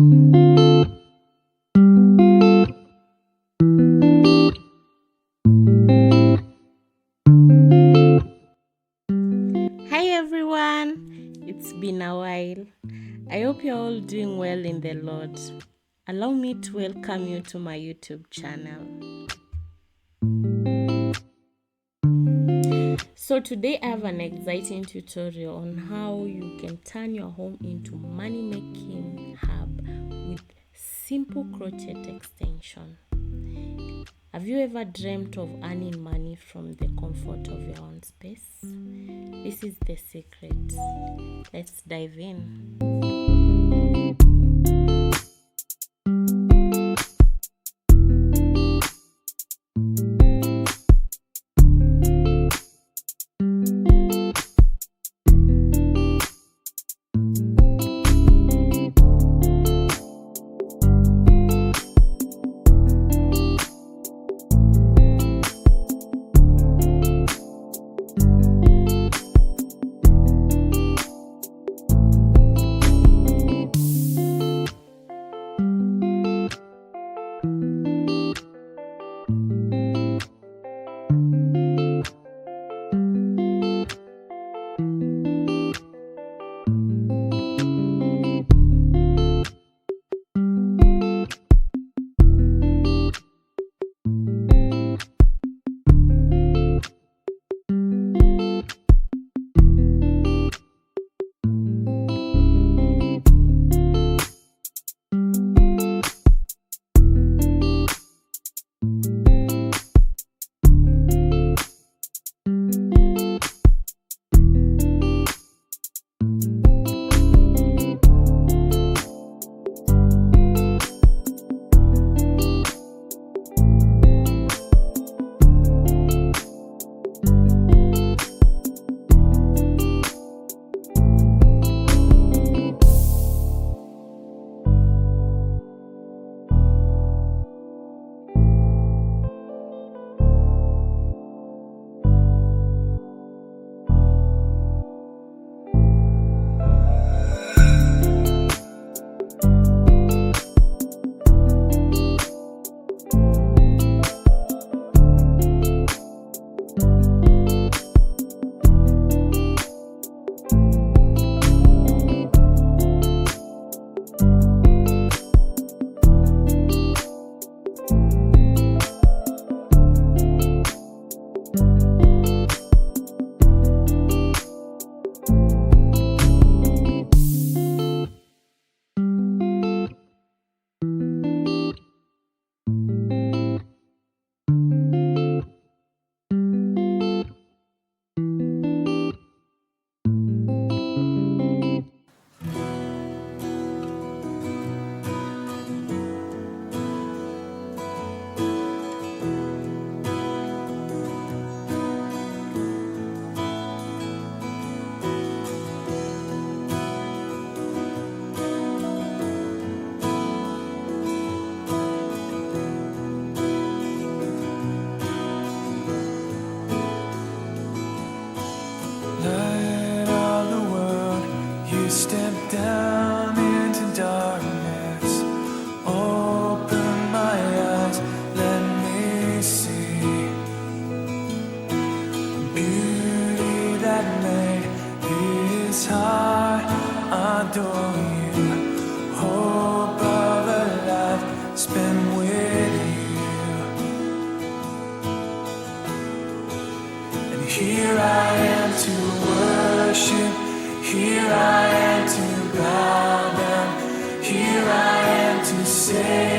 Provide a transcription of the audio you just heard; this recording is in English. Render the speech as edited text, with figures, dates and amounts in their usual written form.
Hi everyone, it's been a while. I hope you're all doing well in the Lord. Allow me to welcome you to my YouTube channel. So today I have an exciting tutorial on how you can turn your home into money making hub with simple crochet extension. Have you ever dreamt of earning money from the comfort of your own space? This is the secret. Let's dive in. Step down into darkness, open my eyes, let me see beauty that made this heart adore you, hope of a life spent with you. And here I am to worship, here I am to bow down, here I am to say